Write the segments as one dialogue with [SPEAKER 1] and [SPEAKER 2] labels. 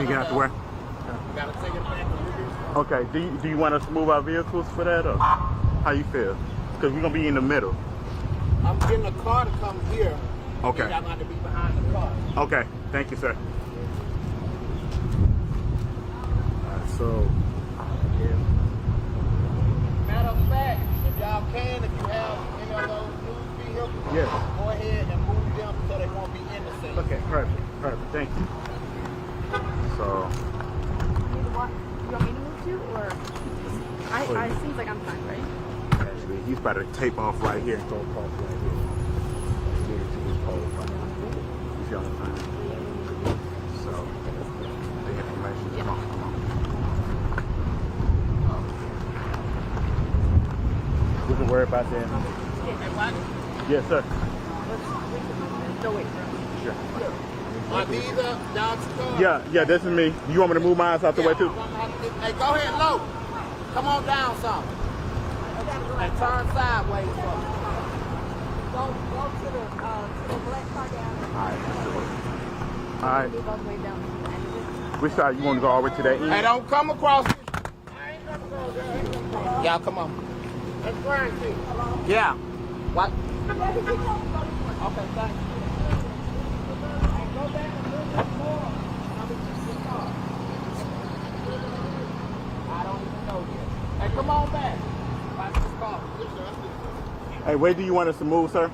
[SPEAKER 1] You get out the way.
[SPEAKER 2] Gotta take it back.
[SPEAKER 1] Okay. Do you want us to move our vehicles for that, or how you feel? Because we're gonna be in the middle.
[SPEAKER 2] I'm getting a car to come here.
[SPEAKER 1] Okay.
[SPEAKER 2] I'm going to be behind the car.
[SPEAKER 1] Okay. Thank you, sir. So.
[SPEAKER 2] Matter of fact, if y'all can, if you have any of those new vehicles,
[SPEAKER 1] Yes.
[SPEAKER 2] go ahead and move them so they won't be in the scene.
[SPEAKER 1] Okay. Perfect. Thank you. So.
[SPEAKER 3] You want me to move too, or it seems like I'm fine, right?
[SPEAKER 1] Actually, he's about to tape off right here and go across right here. Let's get it to his pole. You see all the time. So, the information. Come on. We can worry about that. Yes, sir.
[SPEAKER 3] No, wait.
[SPEAKER 1] Sure.
[SPEAKER 2] Are these y'all's cars?
[SPEAKER 1] Yeah, this is me. You want me to move my eyes out the way too?
[SPEAKER 2] Hey, go ahead, low. Come on down some. And turn sideways for me.
[SPEAKER 3] Go to the black car down.
[SPEAKER 1] All right.
[SPEAKER 3] Move all the way down.
[SPEAKER 1] Which side you want to go all the way to that end?
[SPEAKER 2] Hey, don't come across this. Y'all come on. That's Brian, see. Yeah. What? Okay, thank you. Hey, go back and look at more. How many the car? I don't even know yet. Hey, come on back. Watch this car.
[SPEAKER 1] Hey, where do you want us to move, sir?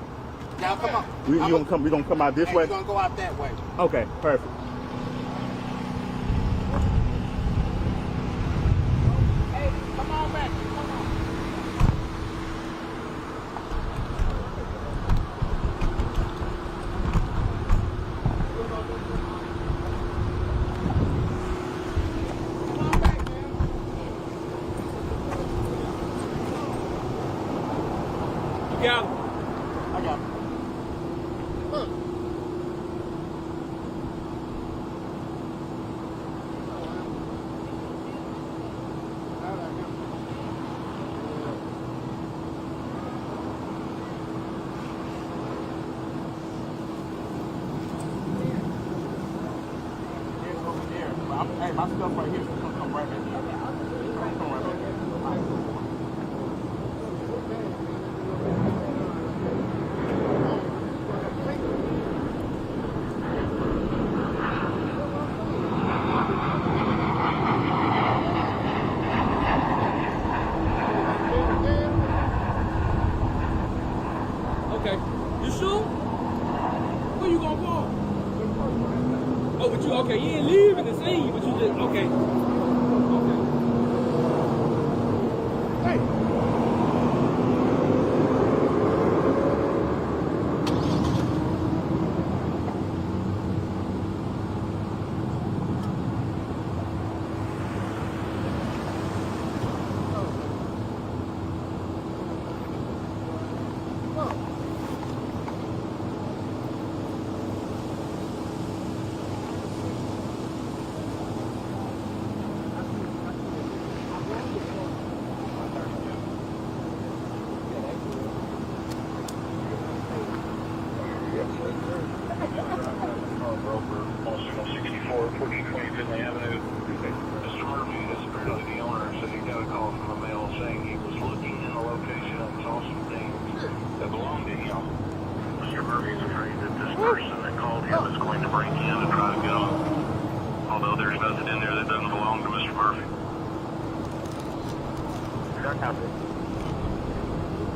[SPEAKER 2] Y'all come on.
[SPEAKER 1] We gonna come out this way?
[SPEAKER 2] We're gonna go out that way.
[SPEAKER 1] Okay, perfect.
[SPEAKER 2] Hey, come on back. Come on.
[SPEAKER 4] Yeah.
[SPEAKER 2] I got it.
[SPEAKER 1] Hey, my stuff right here is gonna come right back here. Come right back here.
[SPEAKER 4] Okay. You sure? Where you gonna go? Oh, but you okay? You ain't leaving the scene, but you just okay.
[SPEAKER 1] Hey.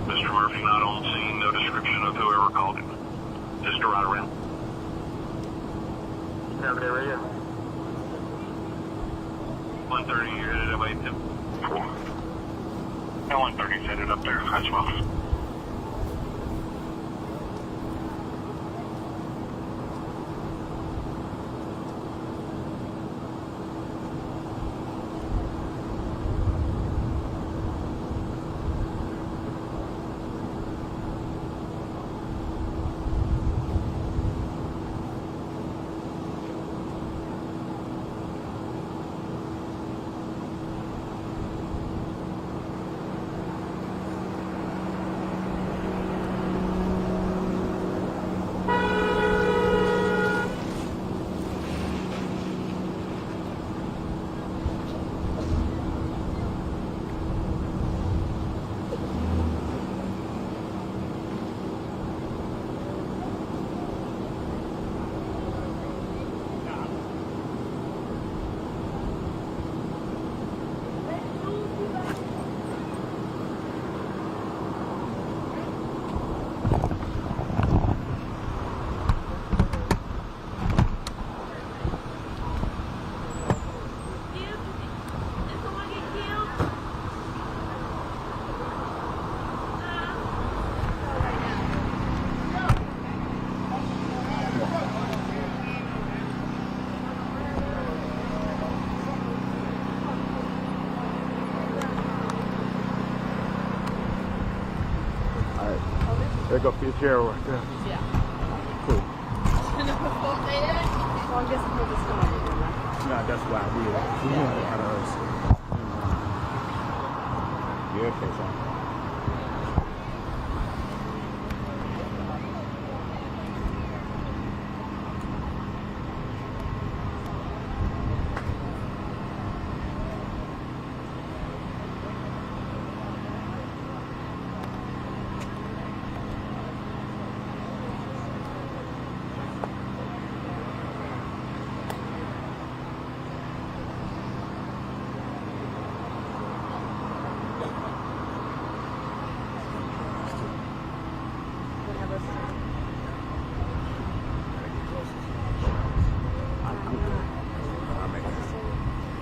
[SPEAKER 5] Mr. Murphy not on scene, no description of whoever called him. Just a ride around. Have it area. 130, you're headed that way to 4. Yeah, 130's headed up there as well.
[SPEAKER 1] go for your chair right there.
[SPEAKER 3] Yeah.
[SPEAKER 1] Cool.
[SPEAKER 3] And then put both in it? Well, I guess we'll just go on it, right?
[SPEAKER 1] No, that's why I did.
[SPEAKER 3] Yeah.
[SPEAKER 1] Yeah, okay, so.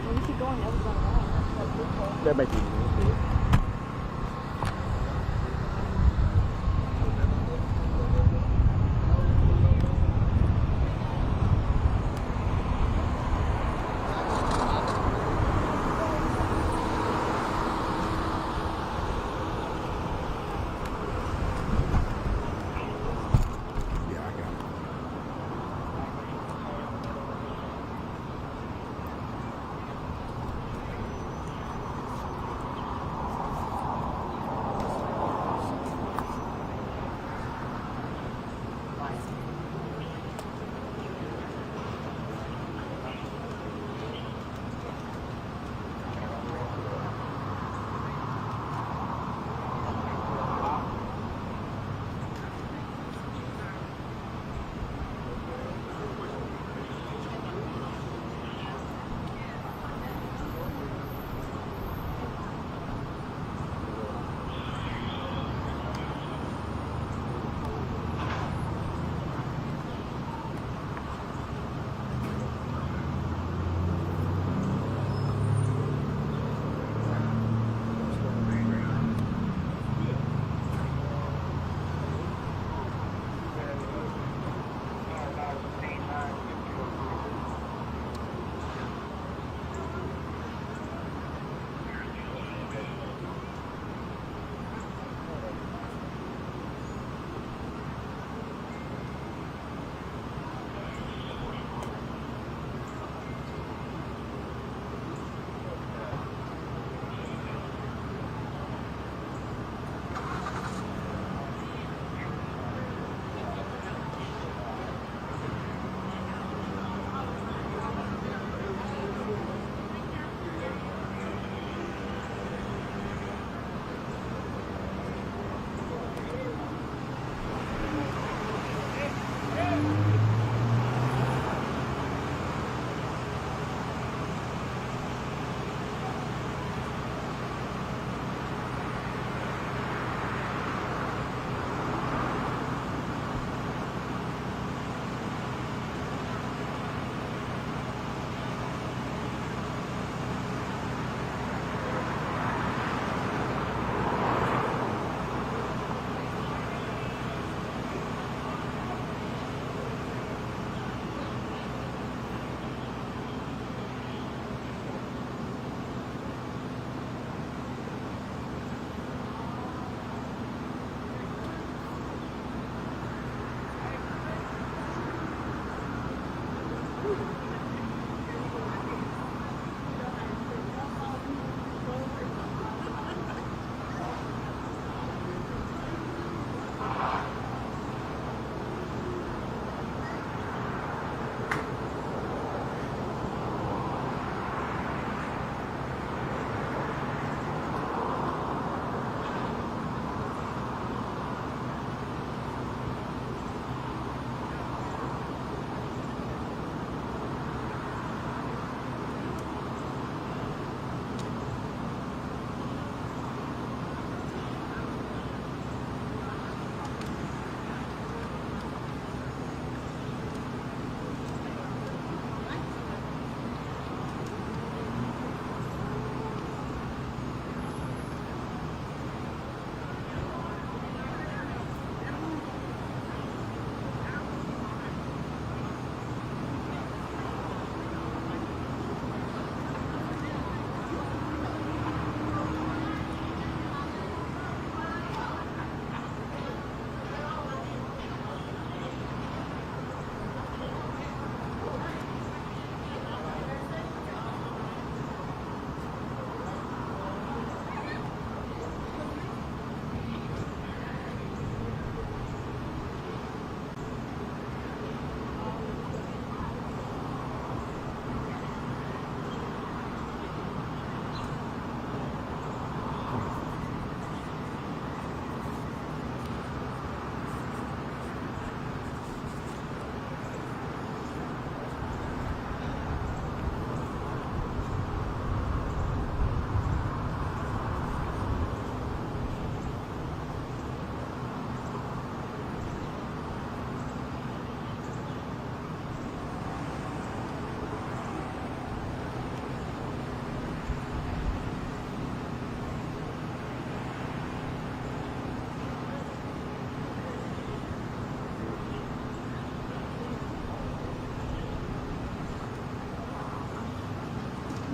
[SPEAKER 3] When we keep going, everyone's on the wall.
[SPEAKER 1] That might be good. Yeah, I got it.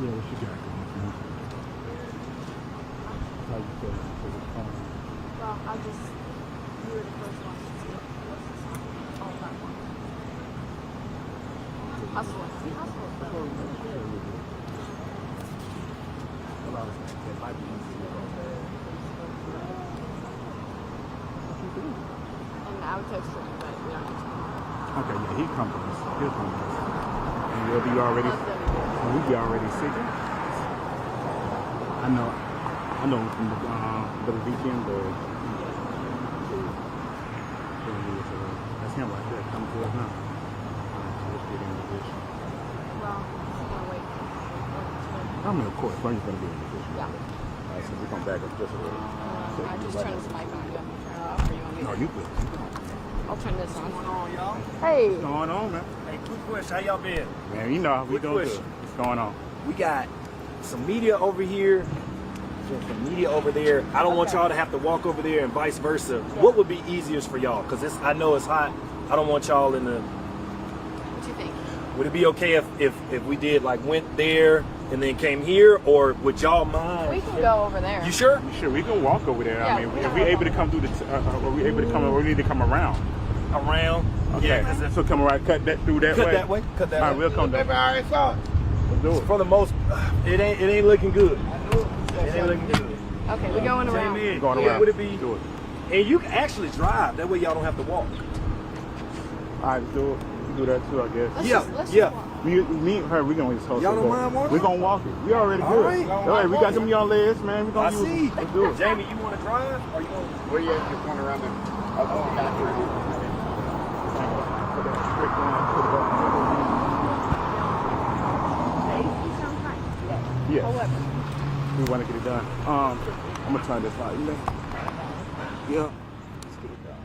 [SPEAKER 1] Yeah, what you got? How you feeling?
[SPEAKER 3] Well, I just, you were the first one to see it. Oh, that one. Hustler. And I would text him, but we don't need to.
[SPEAKER 1] Okay, yeah, he'll come to us. And we'll be already, we'll be already sick. I know from the weekend, that's him right there coming to us now. Let's get in position.
[SPEAKER 3] Well, I'm gonna wait.
[SPEAKER 1] I mean, of course, Bernie's going to be in position.
[SPEAKER 3] Yeah.
[SPEAKER 1] All right, so we're going to back up just a little.
[SPEAKER 3] I just turned this mic on. You want me to turn it off or you want me to?
[SPEAKER 1] No, you good.
[SPEAKER 3] I'll turn this on.
[SPEAKER 2] What's going on, y'all?
[SPEAKER 3] Hey.
[SPEAKER 1] What's going on, man?
[SPEAKER 2] Hey, quick question. How y'all been?
[SPEAKER 1] Man, you know, we
[SPEAKER 2] Quick
[SPEAKER 1] doing
[SPEAKER 2] question.
[SPEAKER 1] good. What's going on?
[SPEAKER 2] We got some media over here, some media over there. I don't want y'all to have to walk over there and vice versa. What would be easiest for y'all? Because I know it's hot. I don't want y'all in the...
[SPEAKER 3] What you think?
[SPEAKER 2] Would it be okay if we did like went there and then came here, or would y'all mind?
[SPEAKER 3] We can go over there.
[SPEAKER 2] You sure?
[SPEAKER 1] Sure, we can walk over there.
[SPEAKER 3] Yeah,
[SPEAKER 1] I mean,
[SPEAKER 3] we
[SPEAKER 1] if
[SPEAKER 3] can
[SPEAKER 1] we
[SPEAKER 3] walk
[SPEAKER 1] able to
[SPEAKER 3] over
[SPEAKER 1] come through or we able to come, or we need to come around.
[SPEAKER 2] Around?
[SPEAKER 1] Okay.
[SPEAKER 2] Yeah, 'cause
[SPEAKER 1] So come around, cut that through that way.
[SPEAKER 2] cut that way. Cut that
[SPEAKER 1] All right,
[SPEAKER 2] way.
[SPEAKER 1] we'll come down.
[SPEAKER 2] already saw it.
[SPEAKER 1] Let's do it.
[SPEAKER 2] For the most, it ain't looking good. It ain't looking good.
[SPEAKER 3] Okay, we're going around.
[SPEAKER 2] Same in.
[SPEAKER 1] Going
[SPEAKER 2] Yeah,
[SPEAKER 1] around.
[SPEAKER 2] would it be?
[SPEAKER 1] Do it.
[SPEAKER 2] And you can actually drive. That way y'all don't have to walk.
[SPEAKER 1] All right, let's do it. We do that too, I guess.
[SPEAKER 3] Let's
[SPEAKER 2] Yeah.
[SPEAKER 3] just walk.
[SPEAKER 1] Me and her, we gonna just host
[SPEAKER 2] Y'all
[SPEAKER 1] it,
[SPEAKER 2] don't
[SPEAKER 1] but
[SPEAKER 2] mind walking?
[SPEAKER 1] we gonna walk it. We already
[SPEAKER 2] All
[SPEAKER 1] good.
[SPEAKER 2] right.
[SPEAKER 1] All right, we got them young legs, man. We
[SPEAKER 2] I
[SPEAKER 1] gonna use
[SPEAKER 2] see.
[SPEAKER 1] them. Let's do it.
[SPEAKER 2] Jamie, you want to drive? Or you want?
[SPEAKER 6] Where you at? You're going around there. I'll go back through.
[SPEAKER 1] Put that strict on, put it up.
[SPEAKER 3] You sound fine today.
[SPEAKER 1] Yes.
[SPEAKER 3] However.
[SPEAKER 1] We want to get it done. I'm gonna turn this light. Yeah. Let's get it done.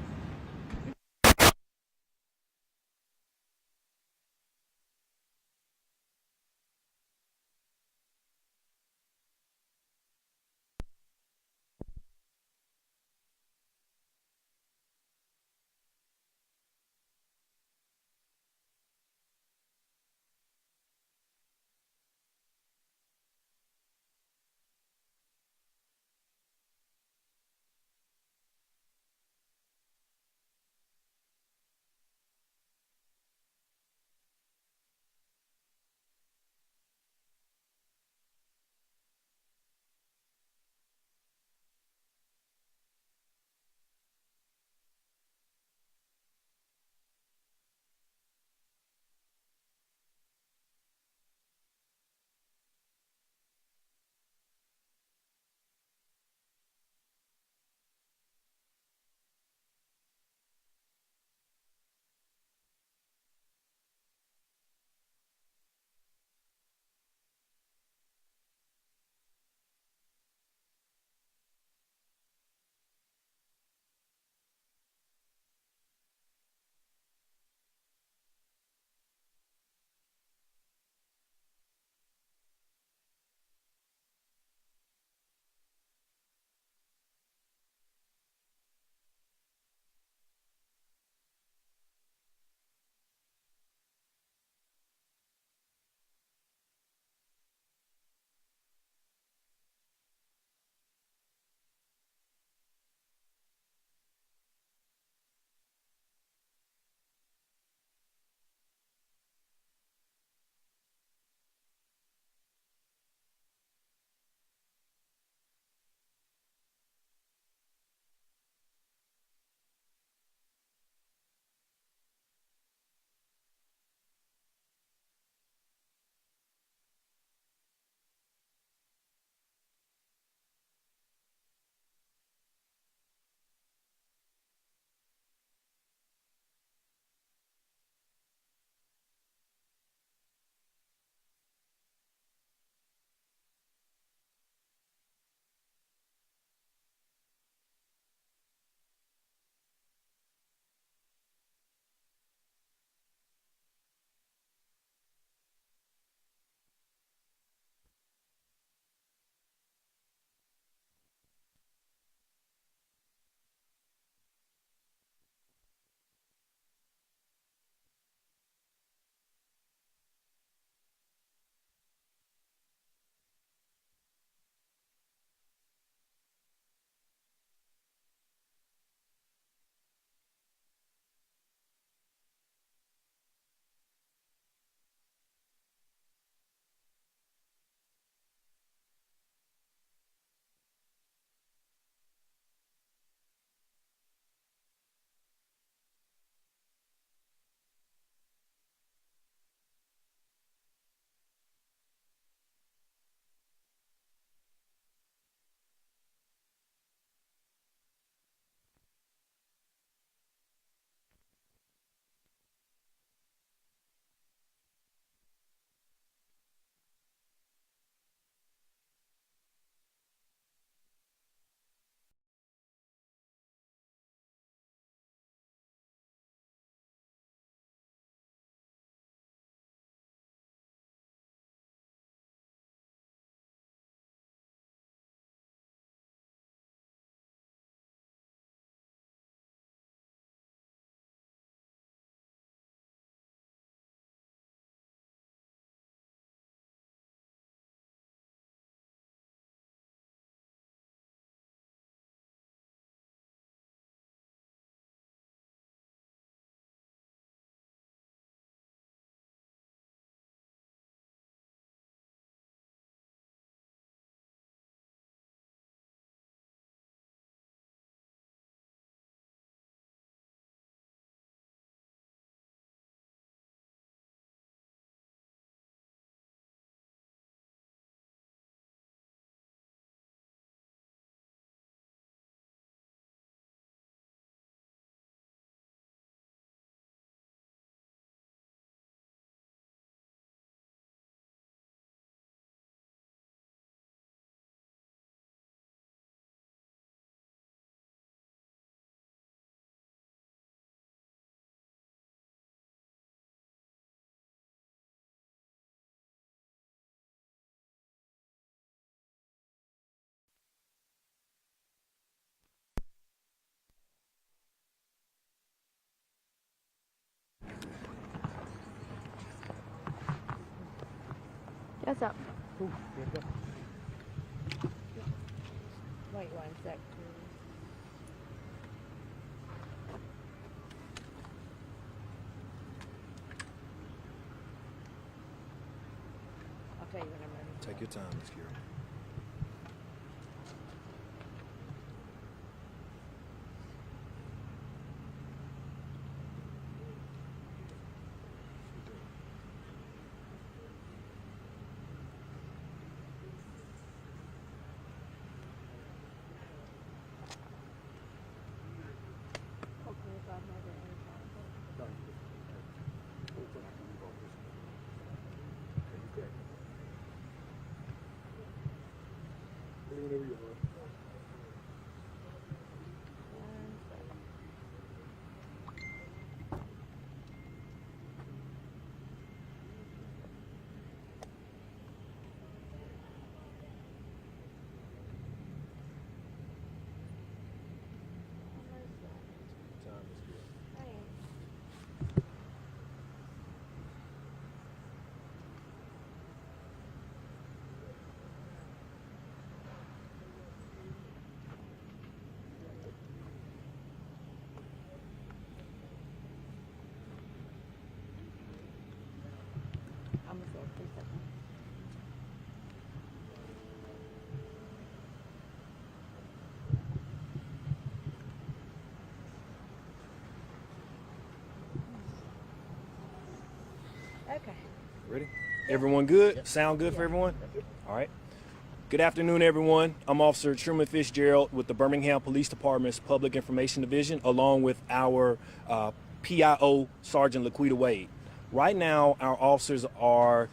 [SPEAKER 3] What's up?
[SPEAKER 2] Wait 1 sec, please. I'll tell you when I'm ready.
[SPEAKER 7] Take your time, Miss Carol.
[SPEAKER 1] Whenever you are.
[SPEAKER 7] Time, Miss Carol.
[SPEAKER 2] I'm gonna say 3 seconds. Okay.
[SPEAKER 7] Ready? Everyone good? Sound good for everyone? All right. Good afternoon, everyone. I'm Officer Truman Fitzgerald with the Birmingham Police Department's Public Information Division, along with our PIO, Sergeant Laquita Wade. Right now, our officers are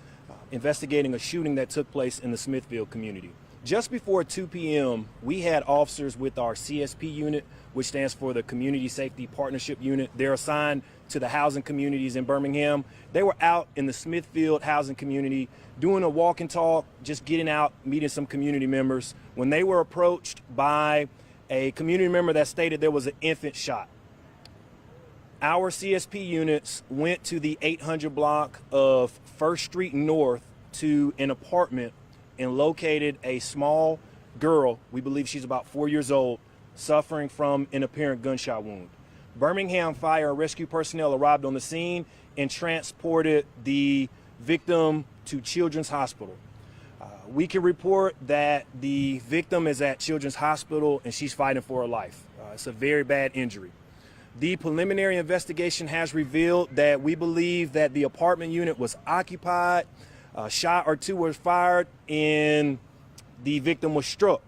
[SPEAKER 7] investigating a shooting that took place in the Smithfield community. Just before 2 p.m., we had officers with our CSP unit, which stands for the Community Safety Partnership Unit. They're assigned to the housing communities in Birmingham. They were out in the Smithfield housing community doing a walk and talk, just getting out, meeting some community members, when they were approached by a community member that stated there was an infant shot. Our CSP units went to the 800 block of 1st Street North to an apartment and located a small girl, we believe she's about 4 years old, suffering from an apparent gunshot wound. Birmingham Fire and Rescue personnel arrived on the scene and transported the victim to Children's Hospital. We can report that the victim is at Children's Hospital and she's fighting for her life. It's a very bad injury. The preliminary investigation has revealed that we believe that the apartment unit was occupied, a shot or two was fired, and the victim was struck.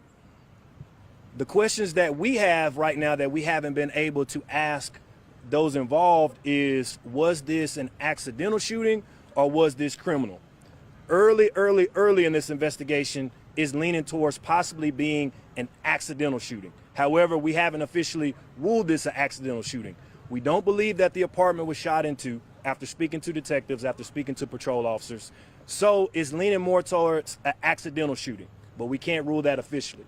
[SPEAKER 7] The questions that we have right now that we haven't been able to ask those involved is, was this an accidental shooting or was this criminal? Early in this investigation is leaning towards possibly being an accidental shooting. However, we haven't officially ruled this an accidental shooting. We don't believe that the apartment was shot into after speaking to detectives, after speaking to patrol officers. So it's leaning more towards an accidental shooting, but we can't rule that officially.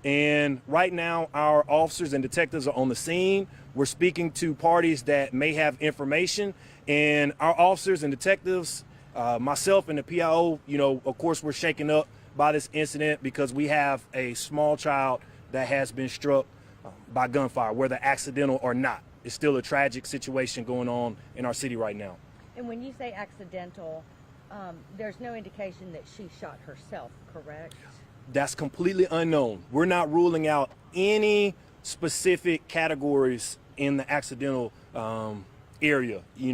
[SPEAKER 7] And right now, our officers and detectives are on the scene. We're speaking to parties that may have information, and our officers and detectives, myself and the PIO, of course, we're shaken up by this incident because we have a small child that has been struck by gunfire, whether accidental or not. It's still a tragic situation going on in our city right now.
[SPEAKER 2] And when you say accidental, there's no indication that she shot herself, correct?
[SPEAKER 7] That's completely unknown. We're not ruling out any specific categories in the accidental area. We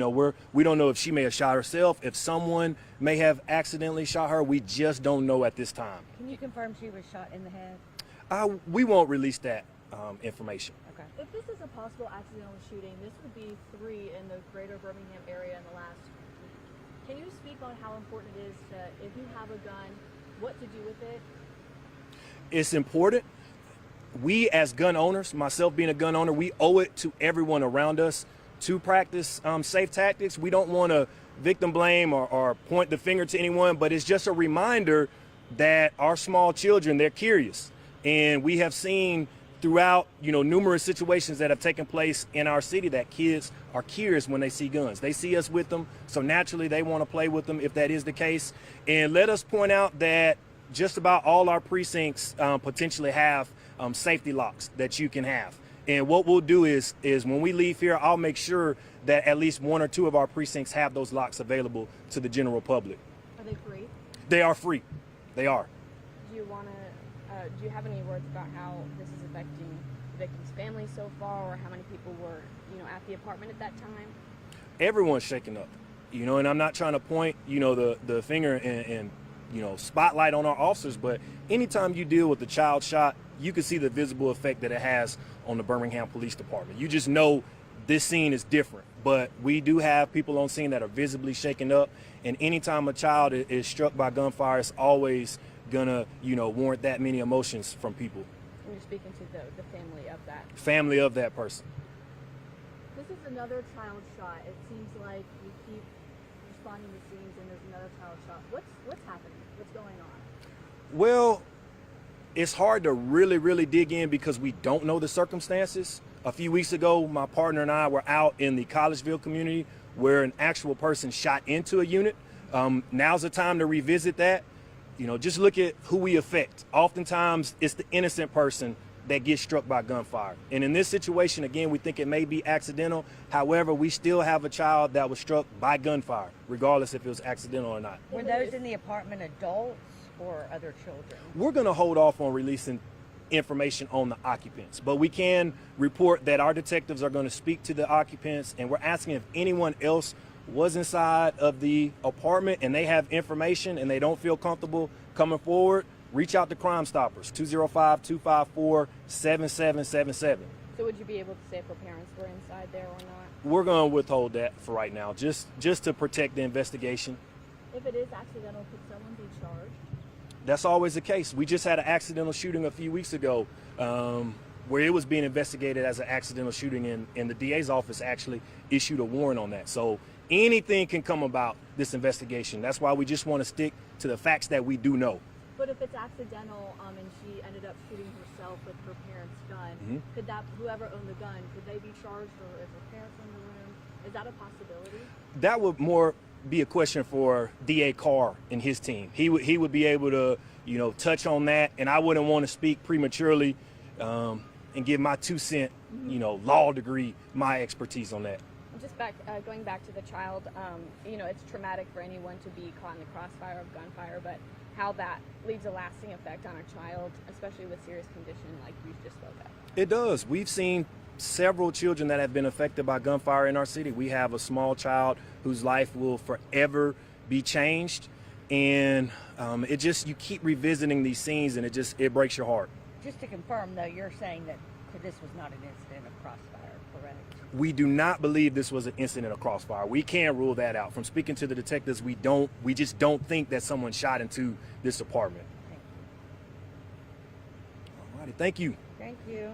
[SPEAKER 7] don't know if she may have shot herself, if someone may have accidentally shot her. We just don't know at this time.
[SPEAKER 2] Can you confirm she was shot in the head?
[SPEAKER 7] We won't release that information.
[SPEAKER 2] Okay.
[SPEAKER 3] If this is a possible accidental shooting, this would be 3 in the greater Birmingham area in the last week. Can you speak on how important it is to, if you have a gun, what to do with it?
[SPEAKER 7] It's important. We as gun owners, myself being a gun owner, we owe it to everyone around us to practice safe tactics. We don't want to victim blame or point the finger to anyone, but it's just a reminder that our small children, they're curious. And we have seen throughout, numerous situations that have taken place in our city that kids are curious when they see guns. They see us with them, so naturally they want to play with them if that is the case. And let us point out that just about all our precincts potentially have safety locks that you can have. And what we'll do is when we leave here, I'll make sure that at least 1 or 2 of our precincts have those locks available to the general public.
[SPEAKER 3] Are they free?
[SPEAKER 7] They are free. They are.
[SPEAKER 8] Do you have any words about how this is affecting the victim's family so far, or how many people were, at the apartment at that time?
[SPEAKER 7] Everyone's shaking up, and I'm not trying to point, the finger and spotlight on our officers, but anytime you deal with a child shot, you can see the visible effect that it has on the Birmingham Police Department. You just know this scene is different, but we do have people on scene that are visibly shaken up, and anytime a child is struck by gunfire, it's always gonna, warrant that many emotions from people.
[SPEAKER 8] And you're speaking to the
[SPEAKER 7] family of that person.
[SPEAKER 3] This is another child shot. It seems like you keep responding to scenes and there's another child shot. What's happening? What's going on?
[SPEAKER 7] Well, it's hard to really dig in because we don't know the circumstances. A few weeks ago, my partner and I were out in the Collegeville community where an actual person shot into a unit. Now's the time to revisit that. Just look at who we affect. Oftentimes, it's the innocent person that gets struck by gunfire. And in this situation, again, we think it may be accidental. However, we still have a child that was struck by gunfire, regardless if it was accidental or not.
[SPEAKER 2] Were those in the apartment adults or other children?
[SPEAKER 7] We're going to hold off on releasing information on the occupants, but we can report that our detectives are going to speak to the occupants, and we're asking if anyone else was inside of the apartment and they have information and they don't feel comfortable coming forward, reach out to Crime Stoppers, 205-254-7777.
[SPEAKER 8] So would you be able to say if her parents were inside there or not?
[SPEAKER 7] We're going to withhold that for right now, just to protect the investigation.
[SPEAKER 3] If it is accidental, could someone be charged?
[SPEAKER 7] That's always the case. We just had an accidental shooting a few weeks ago where it was being investigated as an accidental shooting, and the DA's office actually issued a warrant on that. So anything can come about this investigation. That's why we just want to stick to the facts that we do know.
[SPEAKER 3] But if it's accidental and she ended up shooting herself with her parents' gun, could whoever owned the gun, could they be charged, or if her parents were in the room? Is that a possibility?
[SPEAKER 7] That would more be a question for DA Carr and his team. He would be able to, touch on that, and I wouldn't want to speak prematurely and give my 2 cent, law degree, my expertise on that.
[SPEAKER 8] Just going back to the child, it's traumatic for anyone to be caught in the crossfire of gunfire, but how that leaves a lasting effect on a child, especially with serious condition like you just spoke of.
[SPEAKER 7] It does. We've seen several children that have been affected by gunfire in our city. We have a small child whose life will forever be changed, and you keep revisiting these scenes, and it breaks your heart.
[SPEAKER 2] Just to confirm, though, you're saying that this was not an incident of crossfire, correct?
[SPEAKER 7] We do not believe this was an incident of crossfire. We can't rule that out. From speaking to the detectives, we just don't think that someone shot into this apartment.
[SPEAKER 2] Thank you.
[SPEAKER 7] All righty, thank you.
[SPEAKER 2] Thank you.